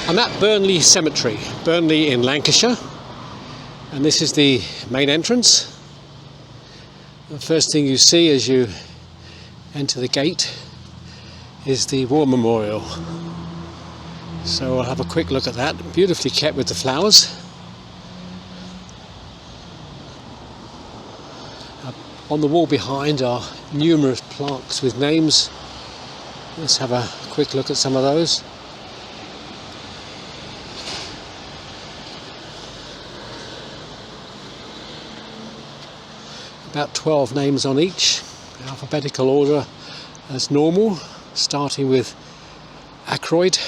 I'm at Burnley Cemetery, Burnley in Lancashire, and this is the main entrance. The first thing you see as you enter the gate is the war memorial. So I'll have a quick look at that, beautifully kept with the flowers. On the wall behind are numerous plaques with names. Let's have a quick look at some of those. About 12 names on each, alphabetical order as normal, starting with Ackroyd,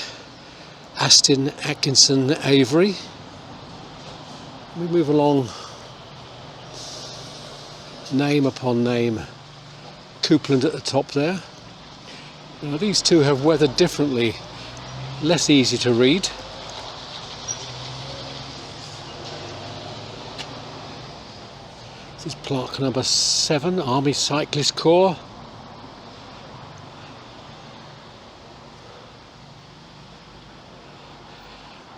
Aston, Atkinson, Avery. We move along, name upon name, Coupland at the top there. Now these two have weathered differently, less easy to read. This is plaque number 7, Army Cyclist Corps.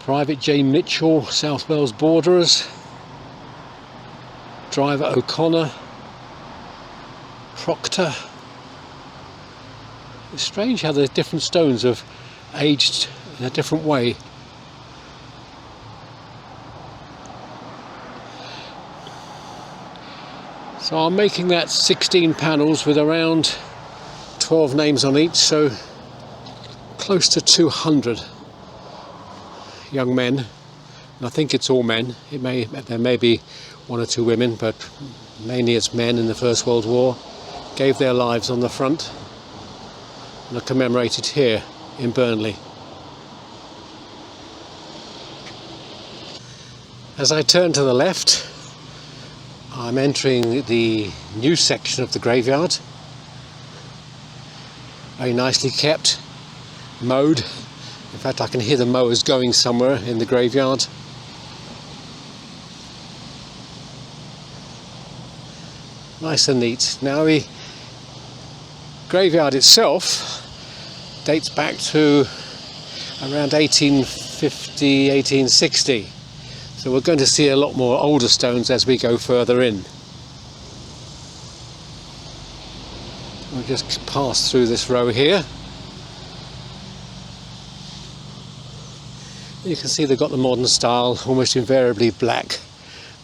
Private J. Mitchell, South Wales Borderers. Driver O'Connor. Proctor. It's strange how the different stones have aged in a different way. So I'm making that 16 panels with around 12 names on each, so close to 200 young men, and I think it's all men. There may be one or two women, but mainly it's men in the First World War, gave their lives on the front and are commemorated here in Burnley. As I turn to the left, I'm entering the new section of the graveyard. Very nicely kept, mowed. In fact, I can hear the mowers going somewhere in the graveyard. Nice and neat. Now the graveyard itself dates back to around 1850, 1860. So we're going to see a lot more older stones as we go further in. We'll just pass through this row here. You can see they've got the modern style, almost invariably black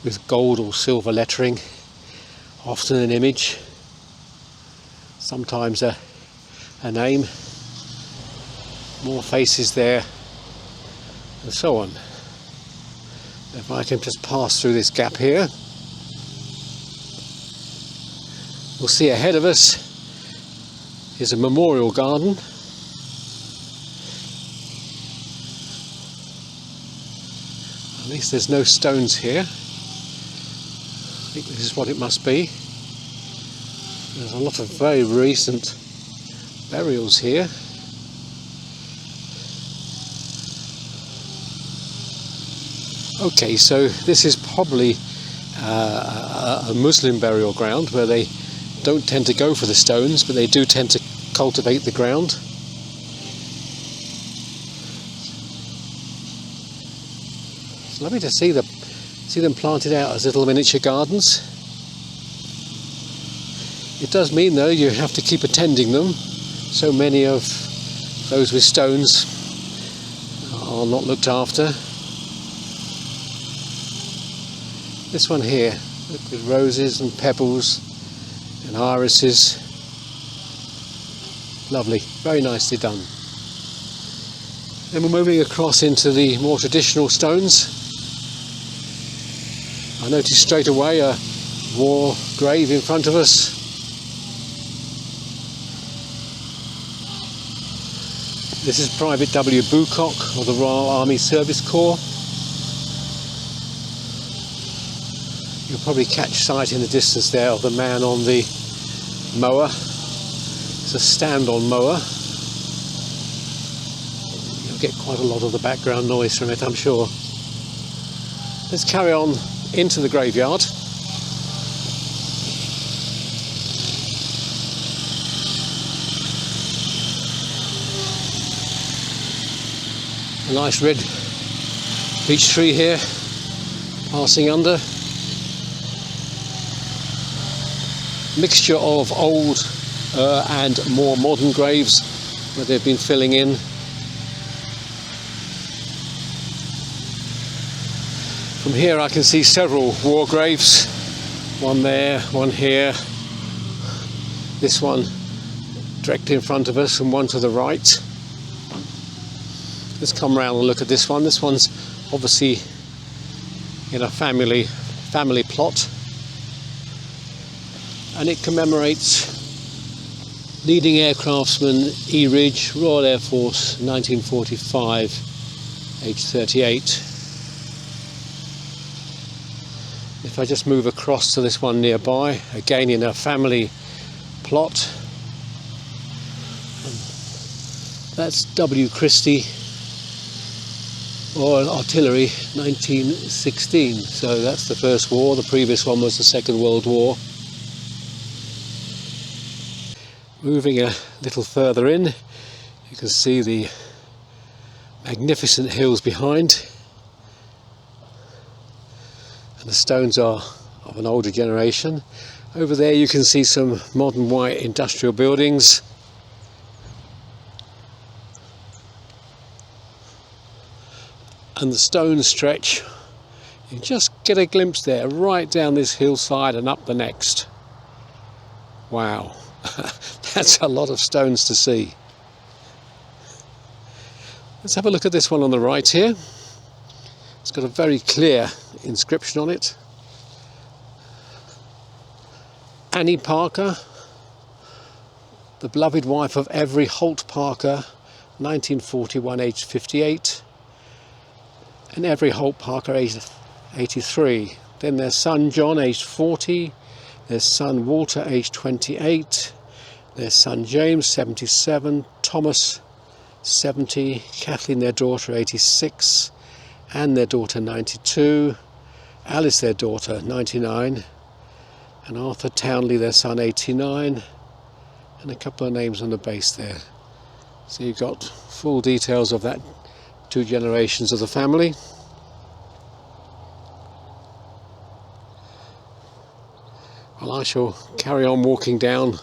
with gold or silver lettering, often an image, sometimes a name, more faces there, and so on. If I can just pass through this gap here, we'll see ahead of us is a memorial garden. At least there's no stones here. I think this is what it must be. There's a lot of very recent burials here. Okay, so this is probably a Muslim burial ground where they don't tend to go for the stones, but they do tend to cultivate the ground. It's lovely to see them planted out as little miniature gardens. It does mean though you have to keep attending them. So many of those with stones are not looked after. This one here, with roses and pebbles and irises. Lovely, very nicely done. Then we're moving across into the more traditional stones. I noticed straight away a war grave in front of us. This is Private W. Bucock of the Royal Army Service Corps. You'll probably catch sight in the distance there of the man on the mower. It's a stand-on mower. You'll get quite a lot of the background noise from it, I'm sure. Let's carry on into the graveyard. A nice red beech tree here, passing under. Mixture of old and more modern graves where they've been filling in. From here I can see several war graves, one there, one here, this one directly in front of us and one to the right. Let's come round and look at this one. This one's obviously in a family plot, and it commemorates leading aircraftsman E. Ridge, Royal Air Force, 1945, age 38. If I just move across to this one nearby, again in a family plot, that's W. Christie, Royal Artillery, 1916. So that's the First War. The previous one was the Second World War. Moving a little further in, you can see the magnificent hills behind, and the stones are of an older generation. Over there you can see some modern white industrial buildings. And the stones stretch, you just get a glimpse there, right down this hillside and up the next. Wow, that's a lot of stones to see. Let's have a look at this one on the right here. It's got a very clear inscription on it. Annie Parker, the beloved wife of Every Holt Parker, 1941, aged 58. And Every Holt Parker, aged 83. Then their son John, aged 40. Their son Walter, aged 28. Their son James, 77. Thomas, 70. Kathleen, their daughter, 86. Anne, their daughter, 92. Alice, their daughter, 99. And Arthur Townley, their son, 89. And a couple of names on the base there. So you've got full details of that, 2 generations of the family. Well, I shall carry on walking down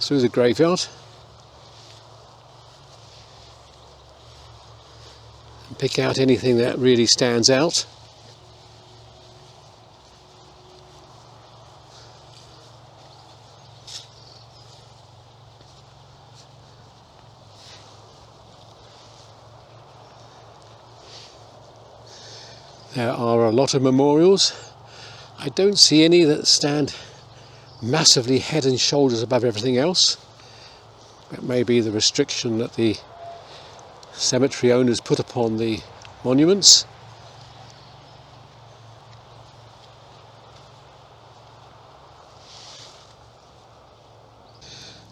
through the graveyard and pick out anything that really stands out. There are a lot of memorials. I don't see any that stand massively head and shoulders above everything else. That may be the restriction that the cemetery owners put upon the monuments.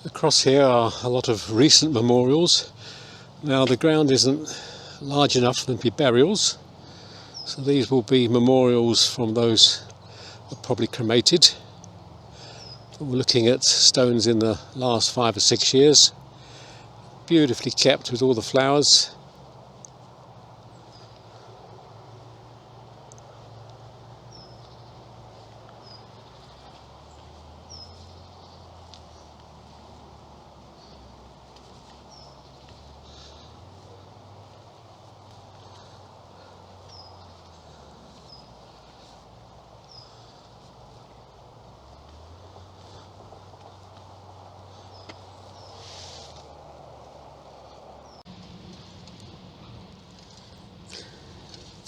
Across here are a lot of recent memorials. Now the ground isn't large enough for them to be burials, so these will be memorials from those that are probably cremated. We're looking at stones in the last 5 or 6 years, beautifully kept with all the flowers.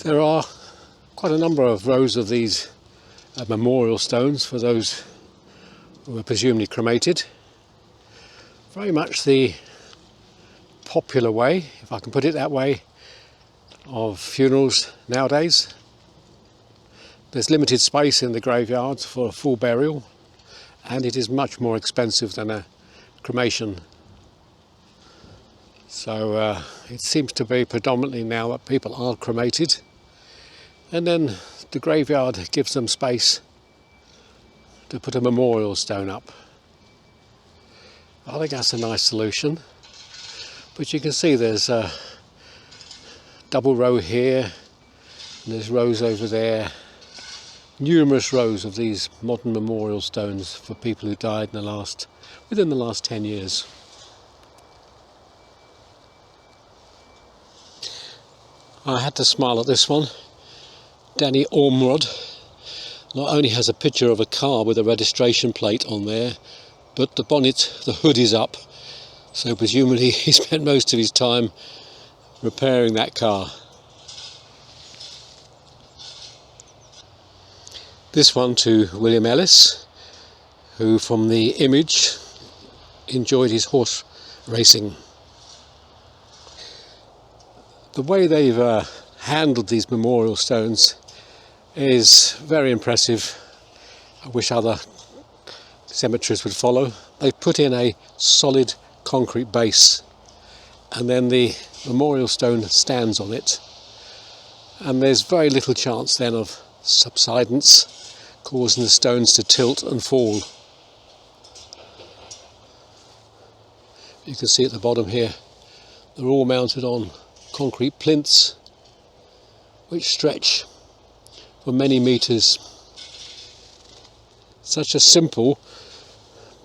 There are quite a number of rows of these memorial stones for those who were presumably cremated. Very much the popular way, if I can put it that way, of funerals nowadays. There's limited space in the graveyards for a full burial, and it is much more expensive than a cremation. So it seems to be predominantly now that people are cremated, and then the graveyard gives them space to put a memorial stone up. I think that's a nice solution, but you can see there's double row here, and there's rows over there. Numerous rows of these modern memorial stones for people who died within the last 10 years. I had to smile at this one. Danny Ormrod not only has a picture of a car with a registration plate on there, but the bonnet, the hood is up, so presumably he spent most of his time repairing that car. This one to William Ellis, who from the image enjoyed his horse racing. The way they've handled these memorial stones is very impressive. I wish other cemeteries would follow. They've put in a solid concrete base, and then the memorial stone stands on it, and there's very little chance then of subsidence causing the stones to tilt and fall. You can see at the bottom here, they're all mounted on concrete plinths which stretch for many metres. Such a simple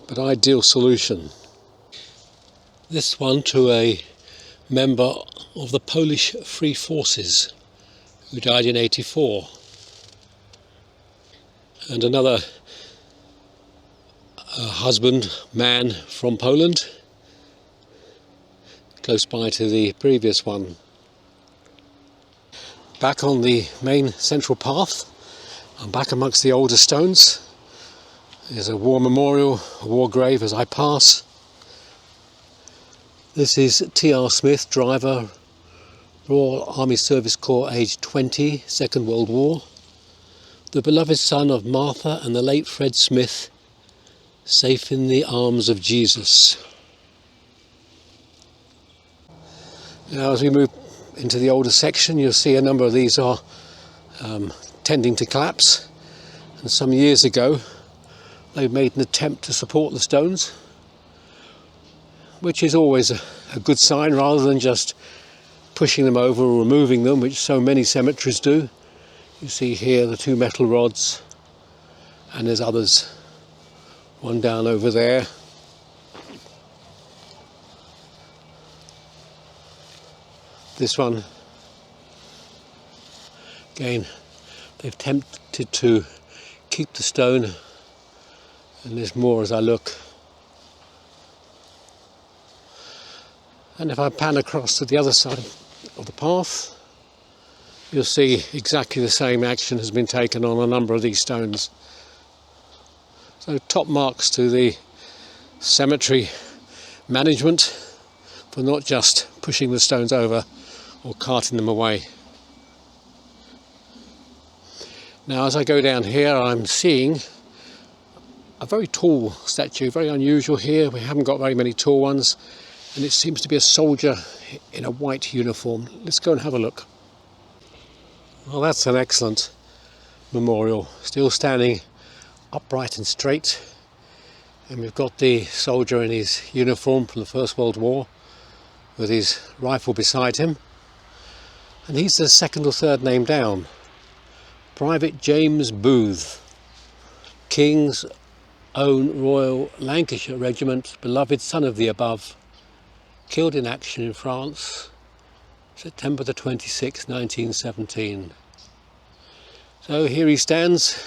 but ideal solution. This one to a member of the Polish Free Forces who died in '84, and another man from Poland, close by to the previous one. Back on the main central path, I'm back amongst the older stones. There's a war memorial, a war grave as I pass. This is T.R. Smith, driver, Royal Army Service Corps, aged 20, Second World War. The beloved son of Martha and the late Fred Smith, safe in the arms of Jesus. Now as we move into the older section, you'll see a number of these are tending to collapse, and some years ago they made an attempt to support the stones, which is always a good sign, rather than just pushing them over or removing them, which so many cemeteries do. You see here the two metal rods, and there's others, one down over there. This one, again, they've attempted to keep the stone, and there's more as I look. And if I pan across to the other side of the path, you'll see exactly the same action has been taken on a number of these stones. So top marks to the cemetery management for not just pushing the stones over or carting them away. Now as I go down here, I'm seeing a very tall statue, very unusual here. We haven't got very many tall ones, and it seems to be a soldier in a white uniform. Let's go and have a look. Well, that's an excellent memorial, still standing upright and straight, and we've got the soldier in his uniform from the First World War with his rifle beside him, and he's the second or third name down. Private James Booth, King's Own Royal Lancashire Regiment, beloved son of the above, killed in action in France, September the 26th, 1917. So here he stands,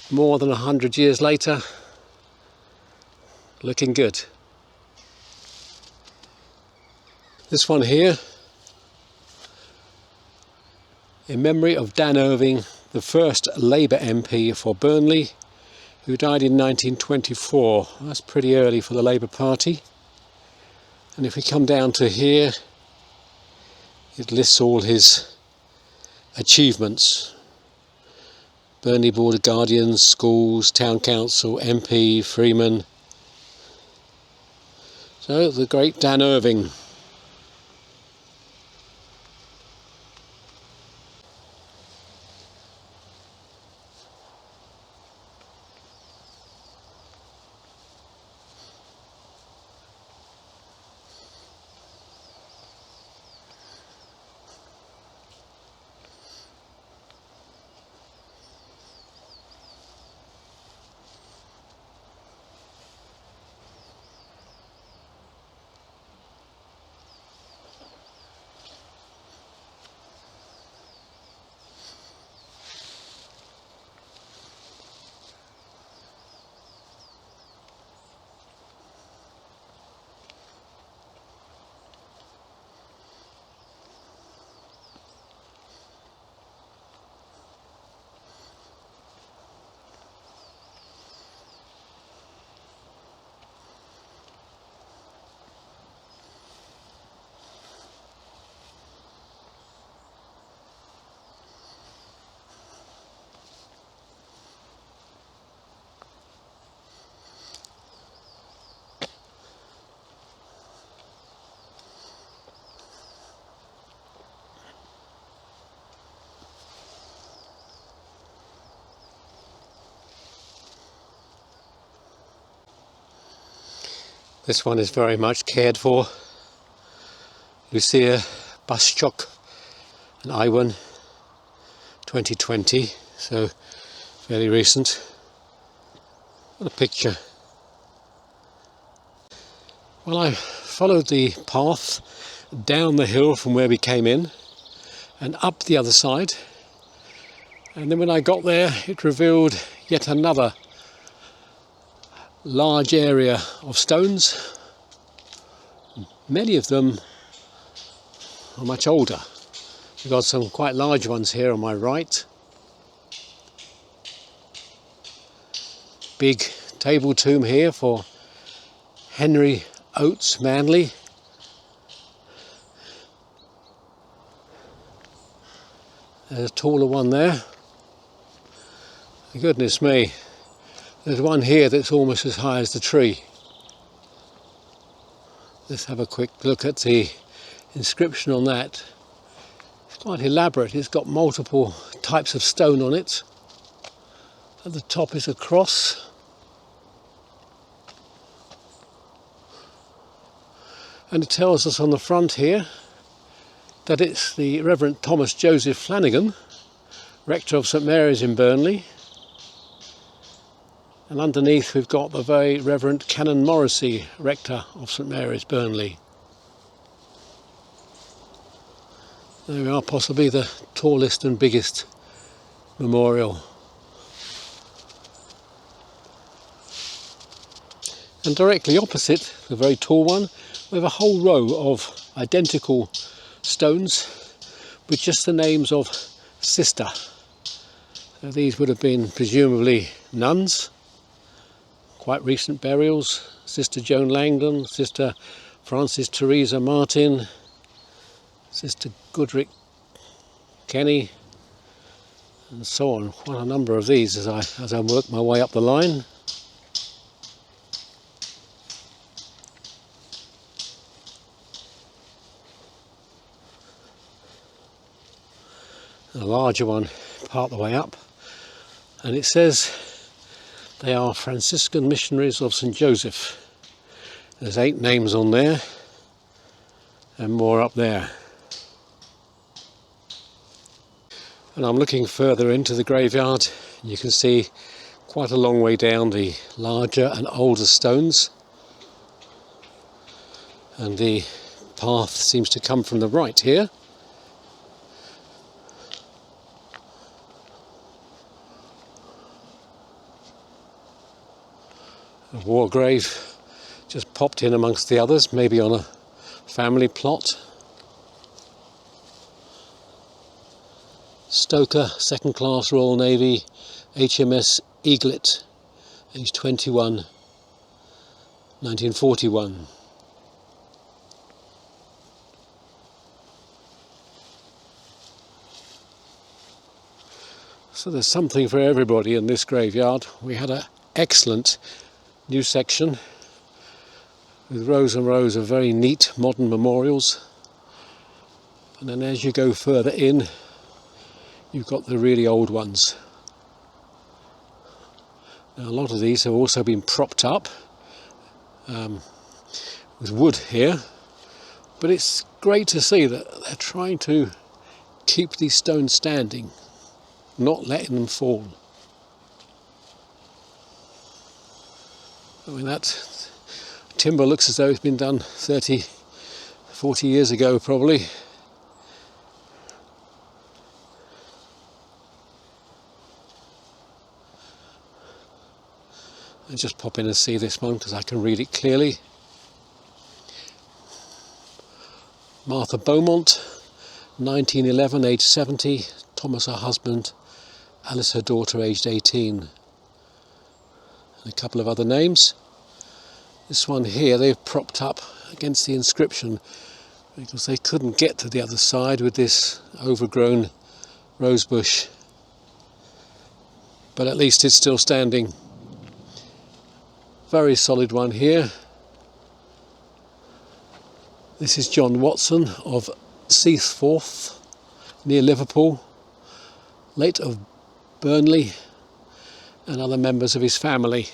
more than 100 years later, looking good. This one here, in memory of Dan Irving, the first Labour MP for Burnley, who died in 1924. That's pretty early for the Labour Party. And if we come down to here, it lists all his achievements. Burnley Board of Guardians, schools, town council, MP, Freeman. So the great Dan Irving. This one is very much cared for. Lucia Buschok and Iwan, 2020, so fairly recent. What a picture. Well, I followed the path down the hill from where we came in and up the other side, and then when I got there it revealed yet another large area of stones. Many of them are much older. We've got some quite large ones here on my right. Big table tomb here for Henry Oates Manley. There's a taller one there. Goodness me. There's one here that's almost as high as the tree. Let's have a quick look at the inscription on that. It's quite elaborate. It's got multiple types of stone on it. At the top is a cross. And it tells us on the front here that it's the Reverend Thomas Joseph Flanagan, rector of St Mary's in Burnley. And underneath we've got the very Reverend Canon Morrissey, rector of St Mary's, Burnley. There we are, possibly the tallest and biggest memorial. And directly opposite, the very tall one, we have a whole row of identical stones with just the names of sister. So these would have been presumably nuns. Quite recent burials. Sister Joan Langdon, Sister Frances Teresa Martin, Sister Goodrick Kenny, and so on. Quite a number of these as I work my way up the line. A larger one part the way up, and it says they are Franciscan missionaries of St Joseph. There's 8 names on there and more up there. And I'm looking further into the graveyard. You can see quite a long way down the larger and older stones, and the path seems to come from the right here. A war grave just popped in amongst the others, maybe on a family plot. Stoker, 2nd class Royal Navy, HMS Eaglet, age 21, 1941. So there's something for everybody in this graveyard. We had an excellent new section with rows and rows of very neat modern memorials, and then as you go further in you've got the really old ones. Now, a lot of these have also been propped up with wood here, but it's great to see that they're trying to keep these stones standing, not letting them fall. I mean, that timber looks as though it's been done 30, 40 years ago probably. I'll just pop in and see this one because I can read it clearly. Martha Beaumont, 1911, aged 70. Thomas, her husband. Alice, her daughter, aged 18. And a couple of other names. This one here they've propped up against the inscription because they couldn't get to the other side with this overgrown rose bush. But at least it's still standing. Very solid one here. This is John Watson of Seathforth, near Liverpool, late of Burnley, and other members of his family.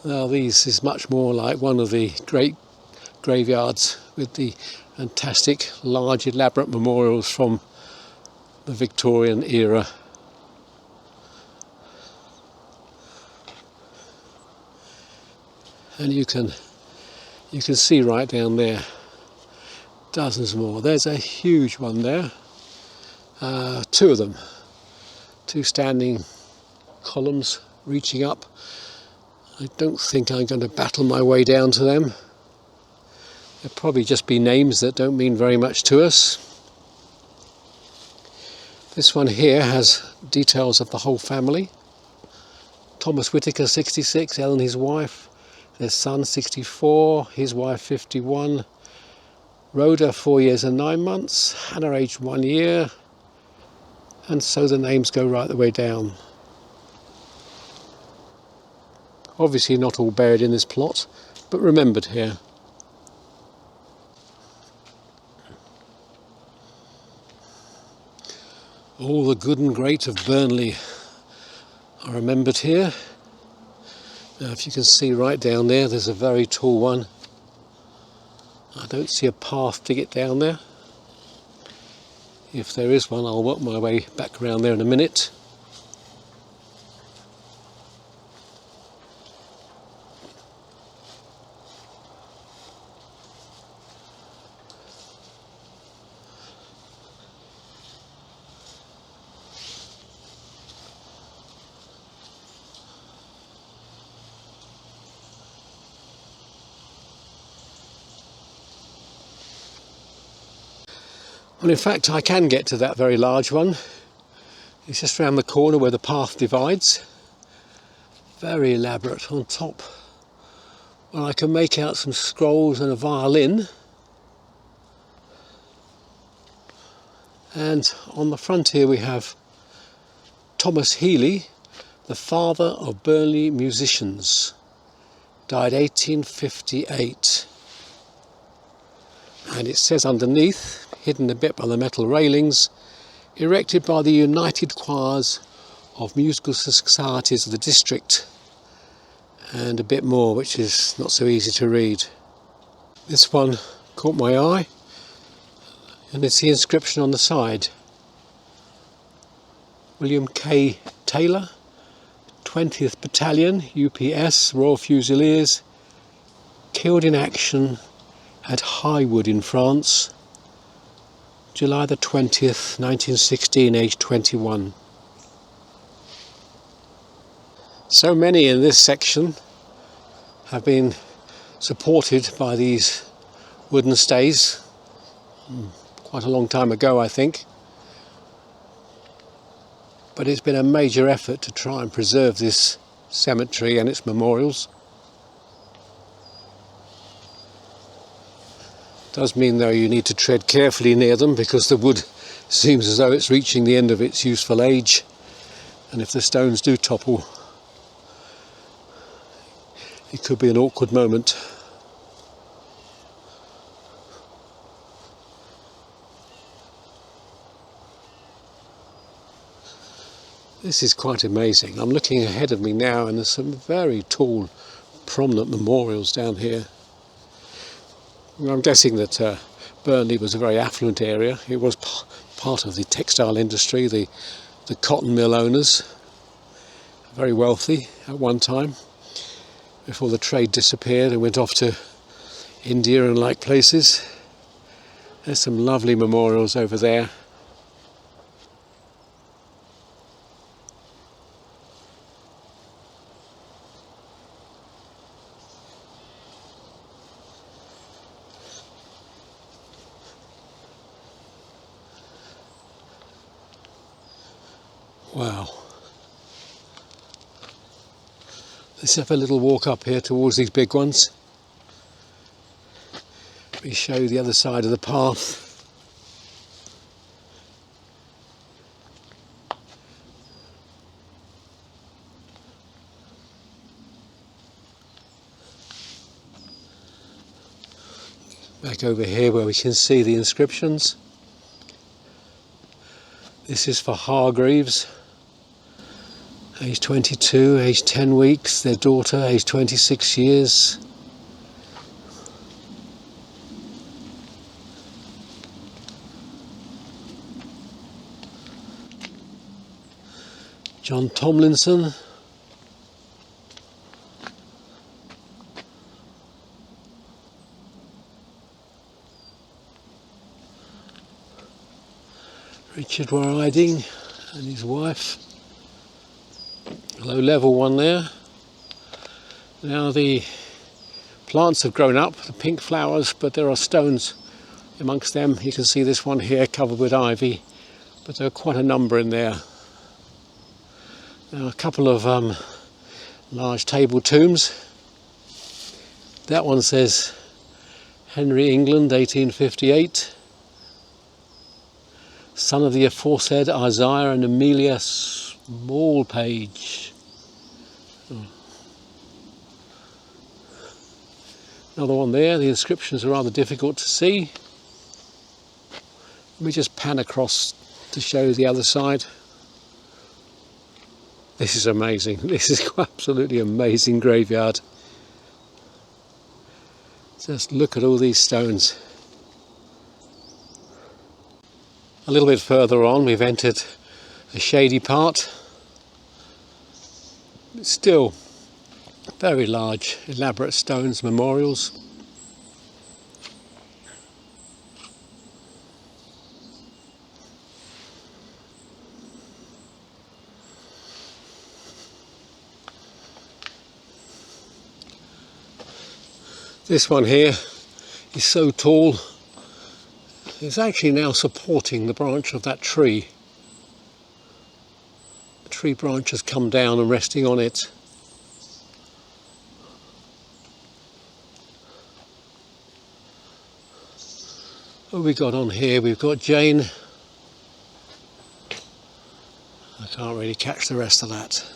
Now this is much more like one of the great graveyards with the fantastic large elaborate memorials from the Victorian era. And you can see right down there dozens more. There's a huge one there, two of them, two standing columns reaching up. I don't think I'm going to battle my way down to them. They'll probably just be names that don't mean very much to us. This one here has details of the whole family. Thomas Whitaker 66, Ellen his wife, their son 64, his wife 51, Rhoda 4 years and 9 months, Hannah aged 1 year, and so the names go right the way down. Obviously not all buried in this plot, but remembered here. All the good and great of Burnley are remembered here. Now if you can see right down there, there's a very tall one. I don't see a path to get down there. If there is one, I'll work my way back around there in a minute. Well, in fact, I can get to that very large one. It's just round the corner where the path divides. Very elaborate on top. Well, I can make out some scrolls and a violin. And on the front here we have Thomas Healy, the father of Burnley musicians. Died 1858. And it says underneath, hidden a bit by the metal railings, erected by the United Choirs of Musical Societies of the district, and a bit more which is not so easy to read. This one caught my eye, and it's the inscription on the side. William K. Taylor, 20th Battalion, UPS, Royal Fusiliers, killed in action at Highwood in France, July the 20th, 1916, aged 21. So many in this section have been supported by these wooden stays, quite a long time ago I think. But it's been a major effort to try and preserve this cemetery and its memorials. Does mean though you need to tread carefully near them because the wood seems as though it's reaching the end of its useful age, and if the stones do topple it could be an awkward moment. This is quite amazing. I'm looking ahead of me now and there's some very tall prominent memorials down here. I'm guessing that Burnley was a very affluent area. It was part of the textile industry, the cotton mill owners, very wealthy at one time, before the trade disappeared and went off to India and like places. There's some lovely memorials over there. Wow. Let's have a little walk up here towards these big ones. Let me show you the other side of the path. Back over here where we can see the inscriptions. This is for Hargreaves, Age 22, age 10 weeks, their daughter, age 26 years. John Tomlinson. Richard Riding and his wife. Low level one there. Now the plants have grown up, the pink flowers, but there are stones amongst them. You can see this one here covered with ivy, but there are quite a number in there. Now a couple of large table tombs. That one says Henry, England, 1858. Son of the aforesaid Isaiah and Amelia Smallpage. Another one there. The inscriptions are rather difficult to see. Let me just pan across to show the other side. This is amazing. This is absolutely amazing graveyard. Just look at all these stones. A little bit further on we've entered a shady part. Still very large, elaborate stones, memorials. This one here is so tall, it's actually now supporting the branch of that tree. The tree branch has come down and resting on it. What have we got on here? We've got Jane. I can't really catch the rest of that.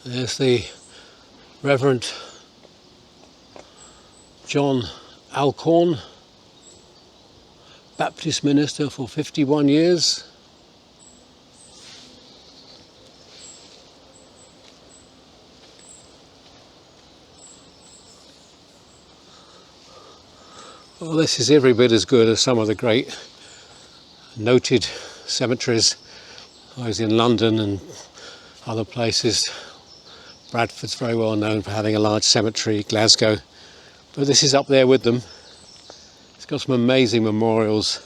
There's the Reverend John Alcorn, Baptist minister for 51 years. Well, this is every bit as good as some of the great noted cemeteries. I was in London and other places. Bradford's very well known for having a large cemetery, Glasgow, but this is up there with them. It's got some amazing memorials.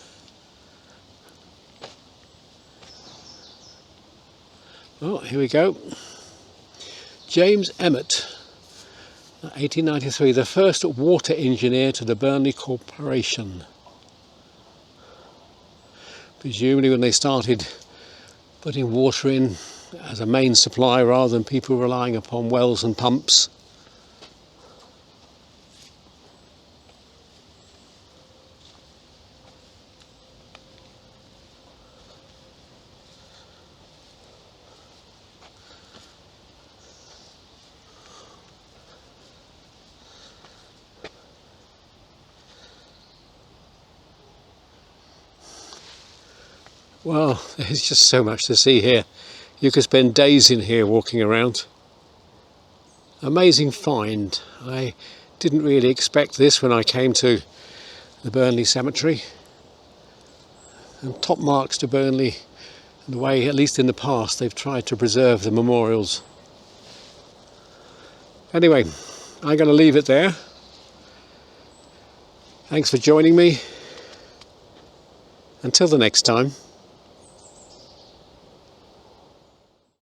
Oh, here we go. James Emmett, 1893, the first water engineer to the Burnley Corporation. Presumably when they started putting water in as a main supply rather than people relying upon wells and pumps. Well, there's just so much to see here. You could spend days in here walking around. Amazing find. I didn't really expect this when I came to the Burnley Cemetery. And top marks to Burnley, the way, at least in the past, they've tried to preserve the memorials. Anyway, I'm going to leave it there. Thanks for joining me. Until the next time.